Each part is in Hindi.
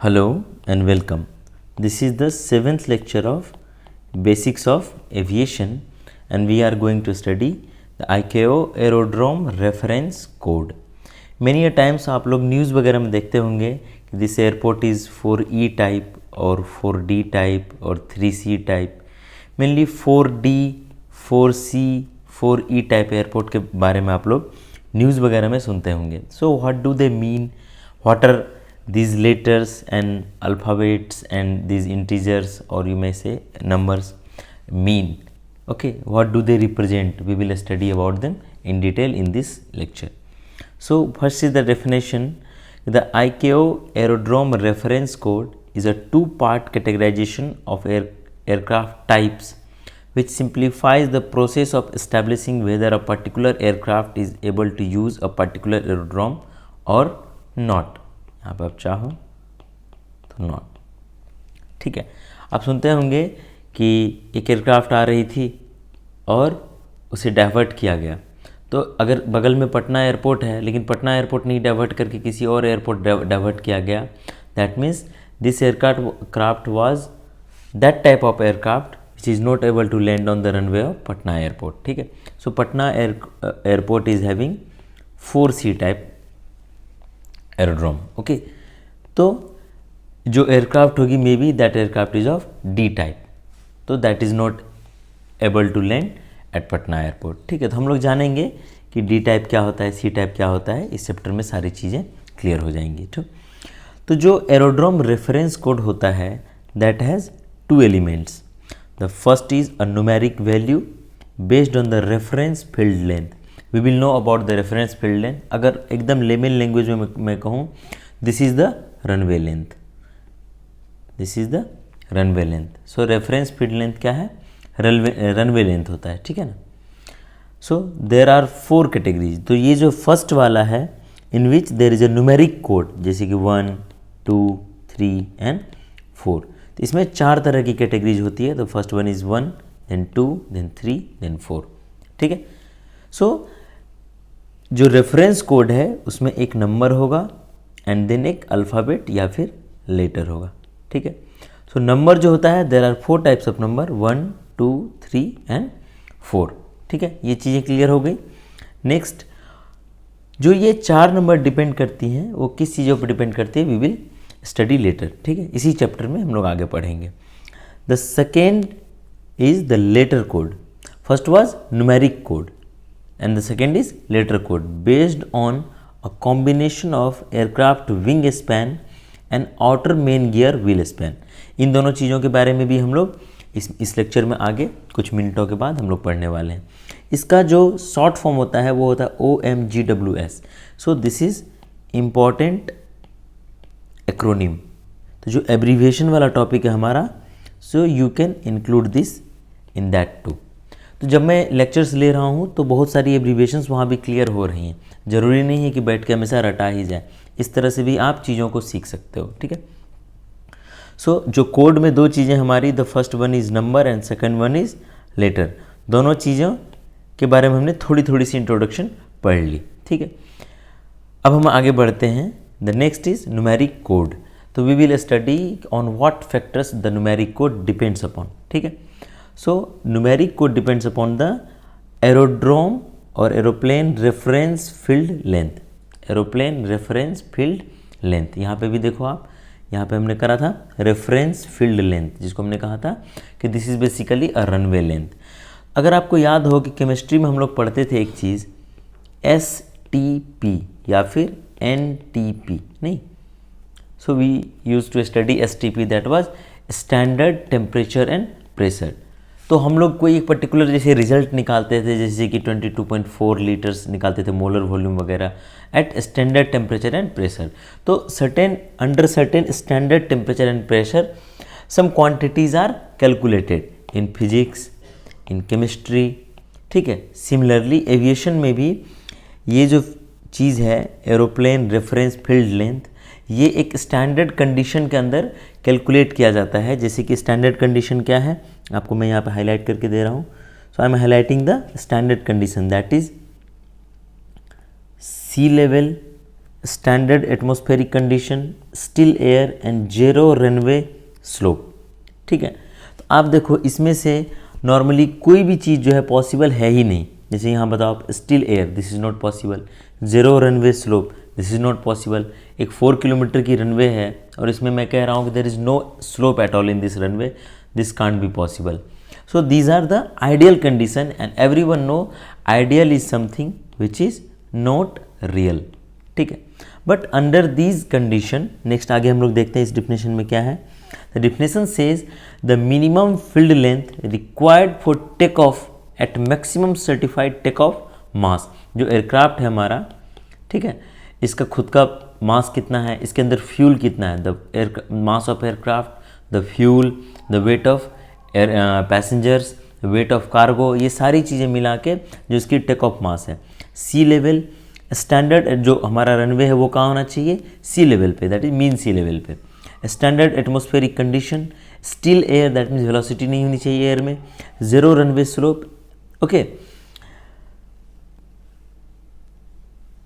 Hello and welcome. This is the 7th lecture of Basics of Aviation and we are going to study the ICAO Aerodrome Reference Code. Many a times आप लोग न्यूज़ वगैरह में देखते होंगे कि this airport is 4E type और 4D टाइप और 3C type. Mainly 4D, 4C, 4E type airport के बारे में आप लोग न्यूज़ वगैरह में सुनते होंगे. So what do they mean, what are these letters and alphabets and these integers or you may say numbers mean? Okay, what do they represent? We will study about them in detail in this lecture. So first is the definition. The ICAO Aerodrome Reference Code is a two-part categorization of aircraft types which simplifies the process of establishing whether a particular aircraft is able to use a particular aerodrome or not. यहाँ पर आप चाहो तो नॉट. ठीक है, आप सुनते होंगे कि एक एयरक्राफ्ट आ रही थी और उसे डाइवर्ट किया गया. तो अगर बगल में पटना एयरपोर्ट है लेकिन पटना एयरपोर्ट नहीं डाइवर्ट करके किसी और एयरपोर्ट डाइवर्ट किया गया, that means this aircraft was that type of aircraft which is not able to land on the runway of Patna airport. ठीक है, so Patna airport is having 4C type aerodrome. Okay, तो जो एयरक्राफ्ट होगी may be that aircraft is of D type, तो that is not able to land at Patna airport. ठीक है, तो हम लोग जानेंगे कि डी टाइप क्या होता है, सी टाइप क्या होता है. इस चैप्टर में सारी चीज़ें क्लियर हो जाएंगी. ठीक, तो जो एरोड्रोम रेफरेंस कोड होता है that has two elements. The first is a numeric value based on the reference field length. We will know about the reference field length. अगर एकदम लेमन लैंग्वेज में मैं कहूँ, this is the runway length, this is the runway length. So reference field length क्या है? रनवे लेंथ होता है. ठीक है ना. So there are 4 categories. तो ये जो फर्स्ट वाला है इन विच there is a numeric code, जैसे कि 1, 2, 3 एंड 4. तो इसमें 4 तरह की कैटेगरीज होती है. तो first one is 1, then 2, then 3, then 4. ठीक है. सो जो रेफरेंस कोड है उसमें एक नंबर होगा एंड देन एक अल्फ़ाबेट या फिर लेटर होगा. ठीक है. सो नंबर जो होता है, there are 4 types of number, 1, 2, 3 and 4. ठीक है, ये चीज़ें क्लियर हो गई. नेक्स्ट, जो ये 4 नंबर डिपेंड करती हैं वो किस चीज़ों पर डिपेंड करती है, वी विल स्टडी लेटर. ठीक है, इसी चैप्टर में हम लोग आगे पढ़ेंगे. The second is the letter code. First was numeric code and the second is letter code based on a combination of aircraft wing span and outer main gear wheel span. इन दोनों चीज़ों के बारे में भी हम लोग इस लेक्चर में आगे कुछ मिनटों के बाद हम लोग पढ़ने वाले हैं. इसका जो शॉर्ट फॉर्म होता है वो होता है OMGWS. So this is important acronym. तो जो एब्रीविएशन वाला टॉपिक है हमारा, so you can include this in that too. तो जब मैं लेक्चर्स ले रहा हूँ तो बहुत सारी एब्रीविएशंस वहाँ भी क्लियर हो रही हैं. ज़रूरी नहीं है कि बैठ के हमेशा रटा ही जाए. इस तरह से भी आप चीज़ों को सीख सकते हो. ठीक है. सो जो कोड में 2 चीज़ें हमारी, the first one is number and second one is letter. दोनों चीज़ों के बारे में हमने थोड़ी थोड़ी सी इंट्रोडक्शन पढ़ ली. ठीक है, अब हम आगे बढ़ते हैं. The next is numeric code. तो we will study on what factors the numeric code depends upon. ठीक है. So numeric code depends upon the aerodrome or aeroplane reference field length. Aeroplane reference field length. यहाँ पे भी देखो आप, यहाँ पे हमने करा था reference field length, जिसको हमने कहा था कि this is basically a runway length. अगर आपको याद हो कि केमिस्ट्री में हम लोग पढ़ते थे एक चीज़ STP या फिर NTP, नहीं. So we used to study STP, that was standard temperature and pressure. तो हम लोग कोई एक पर्टिकुलर जैसे रिजल्ट निकालते थे, जैसे कि 22.4 लीटर्स निकालते थे, मोलर वॉल्यूम वगैरह at standard temperature and pressure. तो under certain standard temperature and pressure some quantities are calculated in physics, in chemistry. ठीक है. सिमिलरली एविएशन में भी ये जो चीज़ है एरोप्लेन रेफरेंस फील्ड लेंथ, ये एक स्टैंडर्ड कंडीशन के अंदर कैलकुलेट किया जाता है. जैसे कि स्टैंडर्ड कंडीशन क्या है, आपको मैं यहाँ पे हाईलाइट करके दे रहा हूँ. So I am highlighting the standard condition, that is sea level standard atmospheric condition, still air and zero runway slope. ठीक है, तो आप देखो इसमें से नॉर्मली कोई भी चीज़ जो है पॉसिबल है ही नहीं। जैसे यहाँ बताओ आप, still air this is not possible, zero runway slope this is not possible. एक 4 किलोमीटर की रनवे है और इसमें मैं कह रहा हूँ कि there is no slope at all in this runway, this can't be possible. So these are the ideal condition and everyone know ideal is something which is not real. ठीक है, but under these condition, next आगे हम लोग देखते हैं इस डिफिनेशन में क्या है। The definition says the minimum field length required for take off at maximum certified take off mass. जो एयरक्राफ्ट है हमारा, ठीक है, इसका खुद का मास कितना है, इसके अंदर फ्यूल कितना है, the mass of aircraft, the fuel, the weight of passengers, weight of cargo, ये सारी चीज़ें मिला के जो इसकी टेक ऑफ मास है। सी लेवल स्टैंडर्ड जो हमारा रनवे है वो कहाँ होना चाहिए, सी लेवल पे, that is mean sea level पे। Standard atmospheric condition, still air, that means velocity नहीं होनी चाहिए एयर में, zero runway slope. Okay,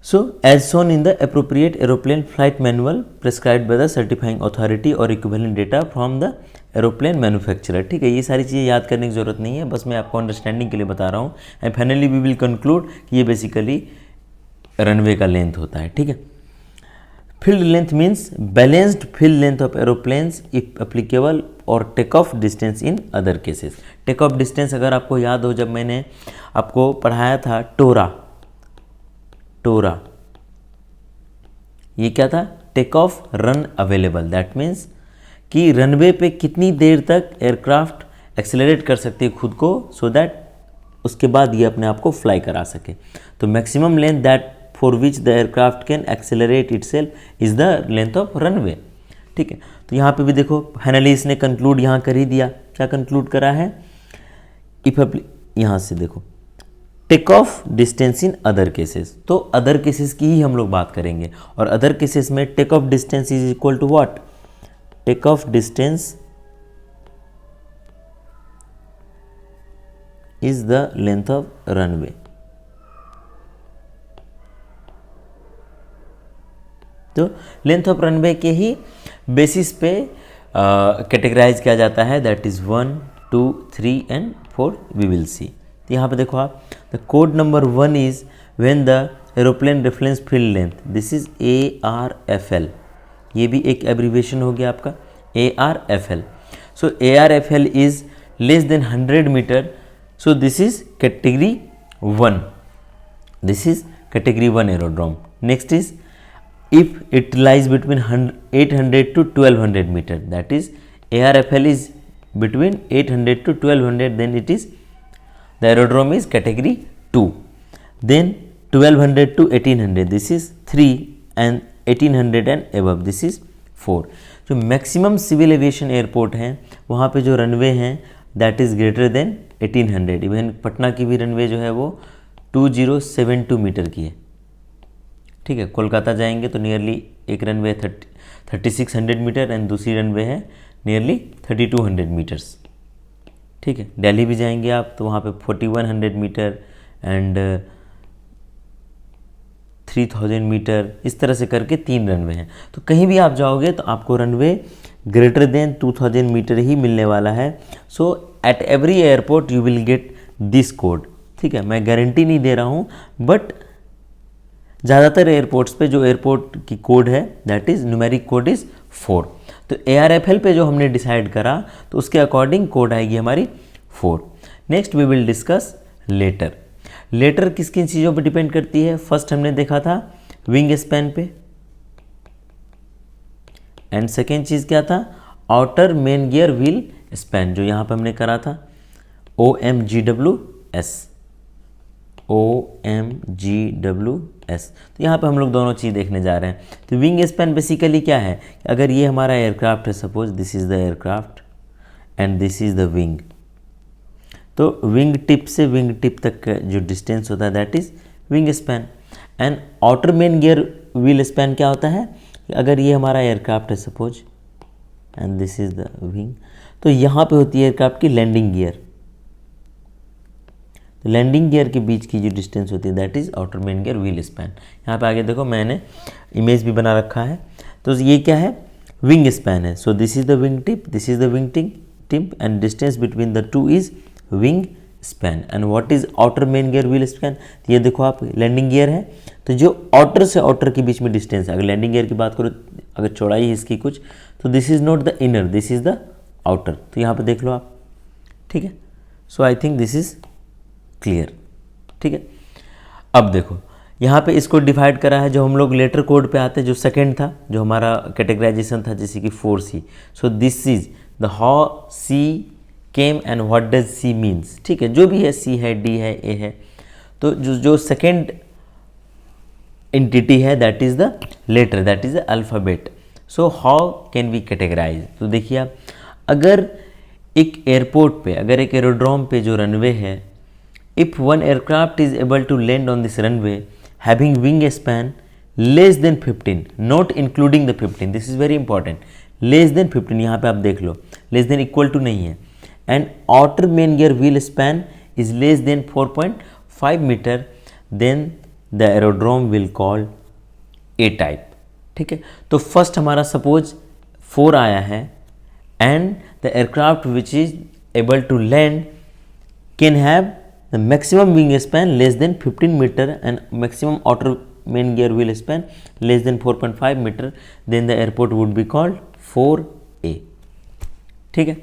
so as shown in the appropriate aeroplane flight manual prescribed by the certifying authority or equivalent data from the aeroplane manufacturer। ठीक है, ये सारी चीज़ें याद करने की ज़रूरत नहीं है, बस मैं आपको अंडरस्टैंडिंग के लिए बता रहा हूँ। And finally we will conclude कि ये बेसिकली रनवे का लेंथ होता है। ठीक है, field length means balanced field length of aeroplanes if applicable और take off distance in other cases. Take off distance अगर आपको याद हो, जब मैंने आपको पढ़ाया था टोरा, ये क्या था, take off run available, that means कि रनवे पे कितनी देर तक एयरक्राफ्ट एक्सेलरेट कर सकती है खुद को, सो दैट उसके बाद ये अपने आप को फ्लाई करा सके। तो maximum length that for which the aircraft can accelerate itself is the length of runway. ठीक है, तो यहाँ पे भी देखो फाइनली इसने कंक्लूड यहाँ कर ही दिया। क्या कंक्लूड करा है, इफ यहाँ से देखो take off distance in other cases, तो अदर केसेस की ही हम लोग बात करेंगे। और अदर केसेस में take off distance is equal to what, take off distance is the length of runway. तो लेंथ ऑफ रनवे के ही बेसिस पे कैटेगराइज किया जाता है, that is 1, 2, 3 and 4 we will see. यहाँ पे देखो आप, the code number 1 is when the aeroplane reference field length, this is ARFL, ये भी एक एब्रीविएशन हो गया आपका ARFL। So ARFL is less than 100 metre, so this is category 1, this is category 1 aerodrome. Next is if it lies between 800 to 1200 meter, that is ARFL is between 800 to 1200, then it is the aerodrome is category 2. Then 1200 to 1800, this is 3, and 1800 and above, this is 4. जो मैक्सिमम सिविल एविएशन एयरपोर्ट हैं वहाँ पे जो रनवे हैं that is greater than 1800। Even Patna की भी रनवे जो है वो 2072 मीटर की है। ठीक है, कोलकाता जाएंगे तो नियरली एक रनवे 3600 मीटर एंड दूसरी रनवे है नियरली 3200 मीटर्स। ठीक है, दिल्ली भी जाएंगे आप तो वहाँ पे 4100 मीटर एंड 3000 मीटर, इस तरह से करके 3 रनवे हैं। तो कहीं भी आप जाओगे तो आपको रनवे ग्रेटर देन 2000 मीटर ही मिलने वाला है। So at every airport you will get this code. ठीक है, मैं गारंटी नहीं दे रहा हूँ, बट ज़्यादातर एयरपोर्ट्स पे जो एयरपोर्ट की कोड है that is numeric code is 4। तो ARFL पे जो हमने डिसाइड करा तो उसके अकॉर्डिंग कोड आएगी हमारी 4। Next we will discuss letter. Letter किस किन चीज़ों पे डिपेंड करती है, फर्स्ट हमने देखा था विंग स्पैन पे, एंड सेकेंड चीज़ क्या था, outer main gear wheel span, जो यहाँ पे हमने करा था OMGWS। तो यहाँ पे हम लोग दोनों चीज़ देखने जा रहे हैं। तो विंग स्पैन बेसिकली क्या है, अगर ये हमारा एयरक्राफ्ट है, suppose this is the aircraft and this is the wing, तो विंग टिप से विंग टिप तक का जो डिस्टेंस होता है that is wing span. And outer main gear wheel span क्या होता है, अगर ये हमारा एयरक्राफ्ट है suppose and this is the wing, तो यहाँ पे होती है एयरक्राफ्ट की लैंडिंग गियर। तो लैंडिंग गियर के बीच की जो डिस्टेंस होती है that is outer main gear wheel span. यहाँ पे आगे देखो मैंने इमेज भी बना रखा है। तो ये क्या है, विंग स्पैन है। सो this is the wing tip, this is the wing tip and distance between the two is wing span. And what is outer main gear wheel span, ये देखो आप लैंडिंग गियर है, तो जो आउटर से आउटर के बीच में डिस्टेंस है, अगर लैंडिंग गियर की बात करो अगर चौड़ाई है इसकी कुछ, तो this is not the inner, this is the outer. तो यहाँ पे देख लो आप, ठीक है। So I think this is clear, ठीक है। अब देखो यहाँ पे इसको डिवाइड करा है, जो हम लोग लेटर कोड पे आते हैं, जो सेकंड था, जो हमारा कैटेगराइजेशन था जैसे कि 4C। So this is the how C came and what does C means, ठीक है। जो भी है, सी है, डी है, ए है, तो जो सेकेंड एंटिटी है that is the letter, that is the alphabet. So how can we categorise, तो देखिए आप, अगर एक एयरपोर्ट पे, अगर एक एरोड्रोम पे जो रनवे है, if one aircraft is able to land on this runway having wing span less than 15, not including the 15, this is very important, less than 15, यहाँ पे आप देख लो less than equal to नहीं है, and outer main gear wheel span is less than 4.5 meter, then the aerodrome will call A type, ठीक है। तो फर्स्ट हमारा सपोज 4 आया है and the aircraft which is able to land can have the maximum wing span less than 15 meter and maximum outer main gear wheel span less than 4.5 meter, then the airport would be called 4A, ठीक है।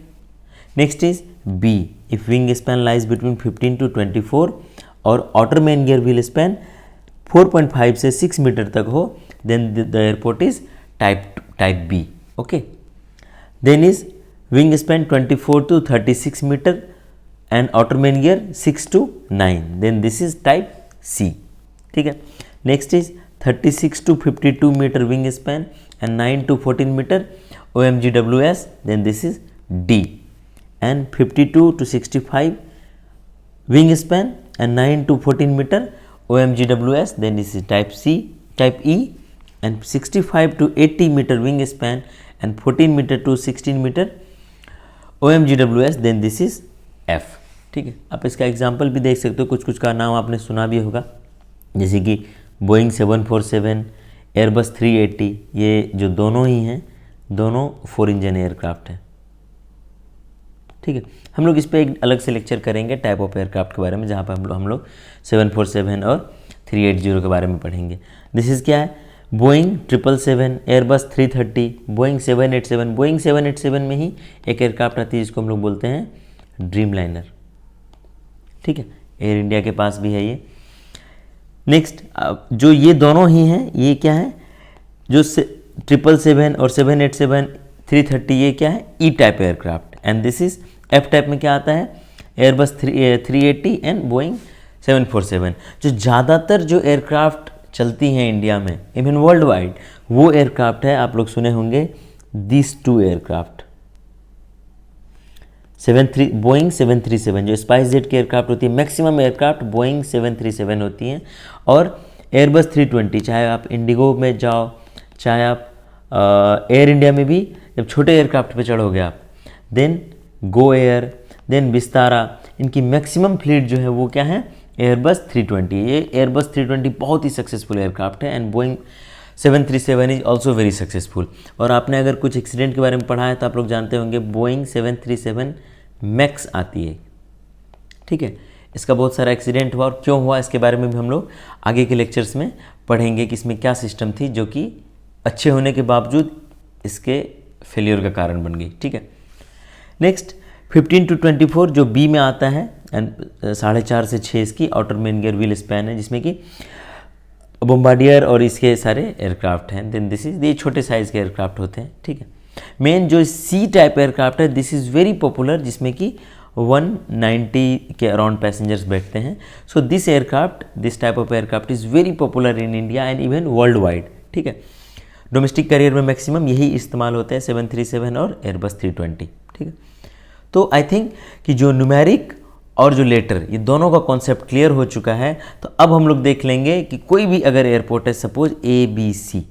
Next is B, if wing span lies between 15 to 24 और outer main gear wheel span 4.5 से 6 मीटर तक हो, then the airport is type B, okay। then is wing span 24 to 36 meter and outer main gear 6 to 9, then this is type C, ठीक है। next is 36 to 52 meter wing span and 9 to 14 meter OMGWS, then this is D, and 52 to 65 wing span and 9 to 14 meter OMGWS, then this is type C, type E, and 65 to 80 meter wing span and 14 meter to 16 meter OMGWS, then this is F, ठीक है। आप इसका एग्जाम्पल भी देख सकते हो, कुछ कुछ का नाम आपने सुना भी होगा, जैसे कि बोइंग 747, एयरबस 380, ये जो दोनों ही हैं, दोनों 4 इंजन एयरक्राफ्ट है, ठीक है। हम लोग इस पर एक अलग से लेक्चर करेंगे टाइप ऑफ एयरक्राफ्ट के बारे में, जहाँ पर हम लोग 747 और 380 के बारे में पढ़ेंगे। दिस इज़ क्या है, बोइंग 777, एयरबस 330, बोइंग 787। बोइंग 787 में ही एक एयरक्राफ्ट आती है जिसको हम लोग बोलते हैं ड्रीम लाइनर, ठीक है। एयर इंडिया के पास भी है ये। नेक्स्ट, जो ये दोनों ही हैं, ये क्या है, जो 777 और 787, 330, ये क्या है, E type aircraft, and this is F type में क्या आता है, एयरबस 380 एंड बोइंग 747। जो ज़्यादातर जो एयरक्राफ्ट चलती हैं इंडिया में, इवन वर्ल्ड वाइड, वो एयरक्राफ्ट है, आप लोग सुने होंगे दिस 2 एयरक्राफ्ट, बोइंग 737, जो स्पाइस जेट की एयरक्राफ्ट होती है, मैक्सिमम एयरक्राफ्ट बोइंग 737 होती हैं, और एयरबस 320, चाहे आप इंडिगो में जाओ, चाहे आप एयर इंडिया में भी जब छोटे एयरक्राफ्ट पे चढ़ोगे आप, देन गो एयर, देन विस्तारा, इनकी मैक्सिमम फ्लीट जो है वो क्या है, एयरबस 320। ये एयरबस 320 बहुत ही सक्सेसफुल एयरक्राफ्ट है, and Boeing 737 is also very successful. और आपने अगर कुछ एक्सीडेंट के बारे में पढ़ा है तो आप लोग जानते होंगे बोइंग 737 मैक्स आती है, ठीक है। इसका बहुत सारा एक्सीडेंट हुआ, और क्यों हुआ इसके बारे में भी हम लोग आगे के लेक्चर्स में पढ़ेंगे कि इसमें क्या सिस्टम थी जो कि अच्छे होने के बावजूद इसके फेलियर का कारण बन गई, ठीक है। नेक्स्ट 15 to 24 जो बी में आता है, एंड 4.5 से 6 इसकी outer main gear wheel span है, जिसमें कि बोम्बार्डियर और इसके सारे एयरक्राफ्ट हैं। देन दिस इज, ये छोटे साइज़ के एयरक्राफ्ट होते हैं, ठीक है। मेन जो सी टाइप एयरक्राफ्ट है, दिस इज़ वेरी पॉपुलर, जिसमें कि 190 के अराउंड पैसेंजर्स बैठते हैं। So this aircraft, this type of aircraft is very popular in India and even world wide, ठीक है। डोमेस्टिक करियर में मैक्सिमम यही इस्तेमाल होते हैं, 737 और एयरबस 320, ठीक है। तो आई थिंक कि जो न्यूमेरिक और जो लेटर, ये दोनों का कॉन्सेप्ट क्लियर हो चुका है। तो अब हम लोग देख लेंगे कि कोई भी अगर एयरपोर्ट है, सपोज ABC,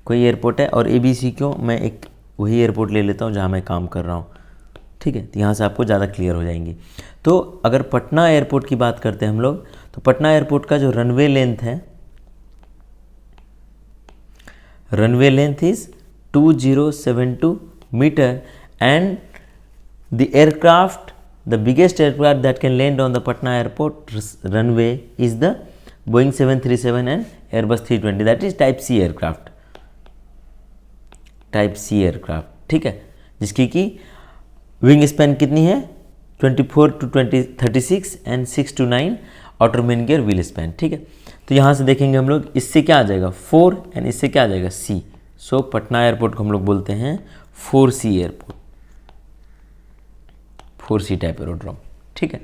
कोई एयरपोर्ट है, और ABC क्यों, मैं एक वही एयरपोर्ट ले लेता हूँ जहाँ मैं काम कर रहा हूँ, ठीक है, तो यहाँ से आपको ज़्यादा क्लियर हो जाएंगी। तो अगर पटना एयरपोर्ट की बात करते हैं हम लोग, तो पटना एयरपोर्ट का जो रनवे लेंथ है, runway length is 2072 metre and the aircraft, the biggest aircraft that can land on the Patna airport runway is the Boeing 737 and Airbus 320, that is type C aircraft, type C aircraft, ठीक है, जिसकी की विंग स्पैन कितनी है 24 to 36 and 6 to 9 outer main gear wheel span, ठीक है। तो यहाँ से देखेंगे हम लोग, इससे क्या आ जाएगा 4 एंड इससे क्या आ जाएगा C। सो पटना एयरपोर्ट को हम लोग बोलते हैं 4C airport, 4C type aerodrome, ठीक है।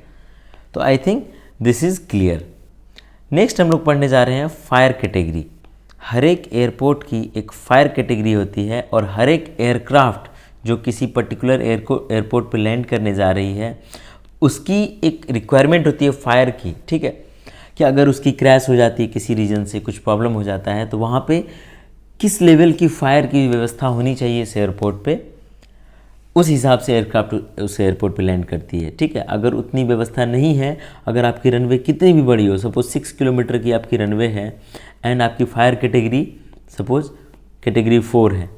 तो आई think this is clear. Next हम लोग पढ़ने जा रहे हैं फायर कैटेगरी। हर एक एयरपोर्ट की एक फायर कैटेगरी होती है और हर एक एयरक्राफ्ट जो किसी पर्टिकुलर एयरपोर्ट पे लैंड करने जा रही है उसकी एक रिक्वायरमेंट होती है फायर की, ठीक है, कि अगर उसकी क्रैश हो जाती है, किसी रीजन से कुछ प्रॉब्लम हो जाता है, तो वहाँ पे किस लेवल की फायर की व्यवस्था होनी चाहिए इस एयरपोर्ट पे, उस हिसाब से एयरक्राफ्ट उस एयरपोर्ट पे लैंड करती है, ठीक है। अगर उतनी व्यवस्था नहीं है, अगर आपकी रनवे कितनी भी बड़ी हो, सपोज 6 किलोमीटर की आपकी रनवे है एंड आपकी फायर कैटेगरी सपोज कैटेगरी 4 है,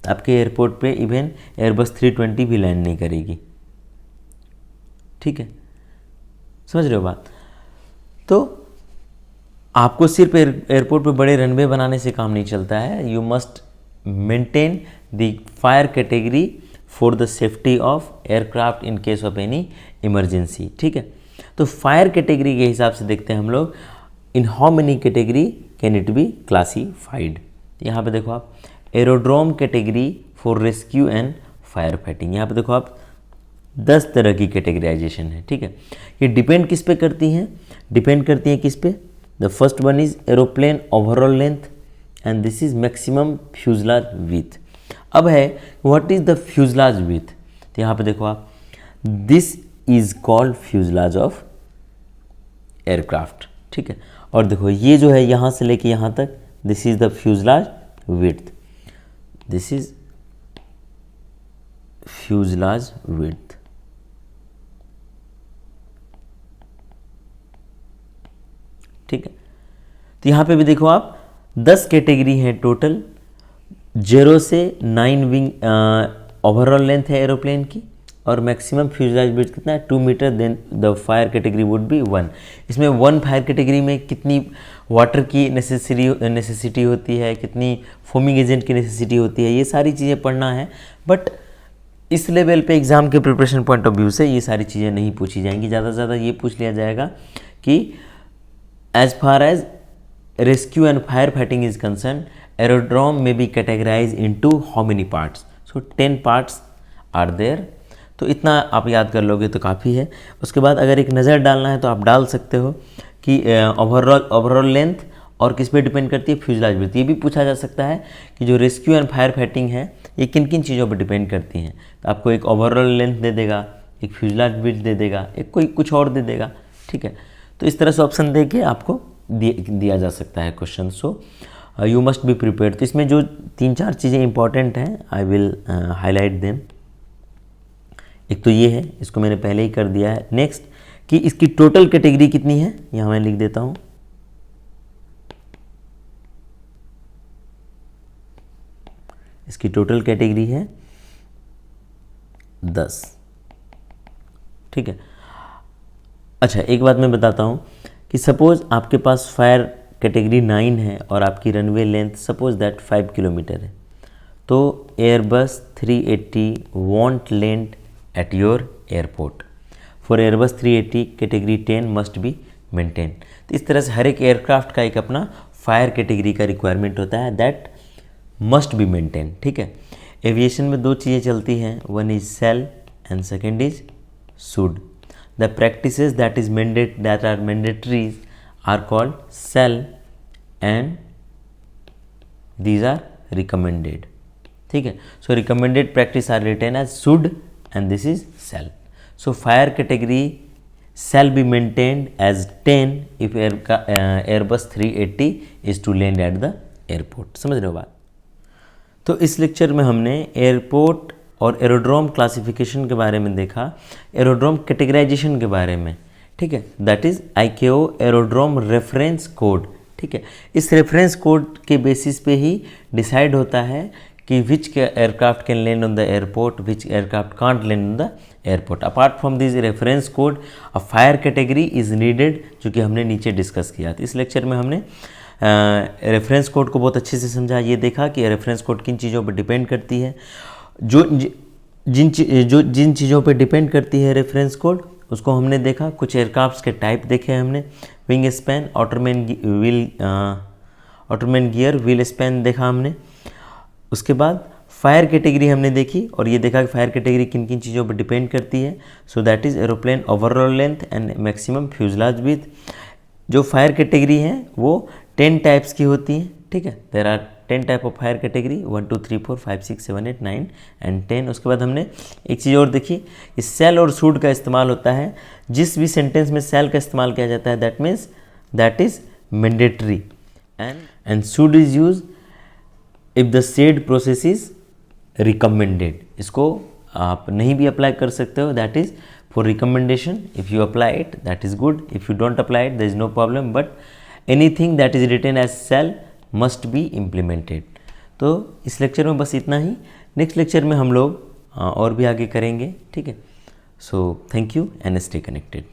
आपके एयरपोर्ट पे इवन एयरबस 320 भी लैंड नहीं करेगी, ठीक है, समझ रहे हो बात। तो आपको सिर्फ एयरपोर्ट पे बड़े रनवे बनाने से काम नहीं चलता है, you must maintain the fire category for the safety of aircraft in case of any emergency, ठीक है। तो फायर कैटेगरी के हिसाब से देखते हैं हम लोग, in how many category can it be classified. यहाँ पे देखो आप, aerodrome category for rescue and fire fighting, यहाँ पे देखो आप 10 तरह की कैटेगराइजेशन है, ठीक है। ये डिपेंड किस पे करती हैं, डिपेंड करती हैं किस पे, the first one is aeroplane overall length and this is maximum fuselage with. अब है what is the fuselage with, तो यहाँ पे देखो आप, this is called fuselage of aircraft, ठीक है। और देखो ये जो है यहाँ से लेके यहाँ तक, this is the fuselage width, this is fuselage width, ठीक है। तो यहाँ पे भी देखो आप 10 कैटेगरी है टोटल, 0 से 9 विंग ओवरऑल लेंथ है एरोप्लेन की और मैक्सिमम फ्यूजलाज विड्थ कितना है 2 metre, then the fire category would be 1। इसमें 1 फायर कैटेगरी में कितनी वाटर की नेसेसिटी होती है, कितनी फोमिंग एजेंट की नेसेसिटी होती है, ये सारी चीज़ें पढ़ना है। बट इस लेवल पे एग्ज़ाम के प्रिपरेशन पॉइंट ऑफ व्यू से ये सारी चीज़ें नहीं पूछी जाएंगी, ज़्यादा से ज़्यादा ये पूछ लिया जाएगा कि as far as rescue and firefighting is concerned, aerodrome may be categorized into how many parts? So 10 parts are there। तो इतना आप याद कर लोगे तो काफ़ी है। उसके बाद अगर एक नज़र डालना है तो आप डाल सकते हो कि ओवरऑल लेंथ और किस पे डिपेंड करती है, फ्यूजलाज विड्थ। ये भी पूछा जा सकता है कि जो रेस्क्यू एंड फायर फाइटिंग है ये किन किन चीज़ों पर डिपेंड करती हैं। तो आपको एक ओवरऑल लेंथ दे देगा, एक फ्यूजलाज विड्थ दे देगा, एक कोई कुछ और दे देगा, ठीक है। तो इस तरह से ऑप्शन दे के आपको दिया जा सकता है question. So you must be prepared. तो इसमें जो 3-4 चीज़ें इंपॉर्टेंट हैं, आई विल हाईलाइट देम। एक तो ये है, इसको मैंने पहले ही कर दिया है। नेक्स्ट कि इसकी टोटल कैटेगरी कितनी है, यहाँ मैं लिख देता हूँ। इसकी टोटल कैटेगरी है 10, ठीक है। अच्छा एक बात मैं बताता हूँ कि सपोज़ आपके पास फायर कैटेगरी 9 है और आपकी runway length suppose that 5 kilometre है, तो Airbus 380 want land at your airport. For Airbus 380 category 10 must be maintain. तो इस तरह से हर एक एयरक्राफ्ट का एक अपना फायर कैटेगरी का रिक्वायरमेंट होता है, दैट मस्ट बी मेंटेन, ठीक है। एविएशन में 2 चीज़ें चलती हैं, one is shall and second is should. The practices that are mandatory are called shall and these are recommended, ठीक है। So recommended practice are written as should and this is shall. So fire category shall be maintained as 10 if Airbus 380 is to land at the airport। समझ रहे हो बात। तो इस लेक्चर में हमने एयरपोर्ट और एरोड्रोम क्लासिफिकेशन के बारे में देखा, एरोड्रोम कैटेगराइजेशन के बारे में, ठीक है, that is ICAO aerodrome reference code, ठीक है। इस रेफरेंस कोड के बेसिस पे ही डिसाइड होता है कि which aircraft can land on the airport, which aircraft can't land on the airport. Apart from this reference code a fire category is needed, जो कि हमने नीचे डिस्कस किया था। इस लेक्चर में हमने रेफरेंस कोड को बहुत अच्छे से समझा, ये देखा कि रेफरेंस कोड किन चीज़ों पर डिपेंड करती है। जिन चीज़ों पे डिपेंड करती है रेफरेंस कोड, उसको हमने देखा। कुछ एयरक्राफ्ट्स के टाइप देखे हमने, wing span, outer main gear, wheel span देखा हमने। उसके बाद फायर कैटेगरी हमने देखी और ये देखा कि फायर कैटेगरी किन किन चीज़ों पर डिपेंड करती है। So that is aeroplane overall length and maximum fuselage width. जो फायर कैटेगरी हैं वो 10 टाइप्स की होती हैं, ठीक है। There are 10 type of fire category, 1 2 3 4 5 6 7 8 9 and 10। उसके बाद हमने एक चीज़ और देखी, इस सेल और शुड का इस्तेमाल होता है। जिस भी सेंटेंस में सेल का इस्तेमाल किया जाता है that means that is mandatory, and should is use if the said process is recommended. इसको आप नहीं भी अप्लाई कर सकते हो, that is for recommendation. If you apply it that is good, if you don't apply it there is no problem, but anything that is written as shall must be implemented. तो इस लेक्चर में बस इतना ही। नेक्स्ट लेक्चर में हम लोग और भी आगे करेंगे, ठीक है। So thank you and stay connected.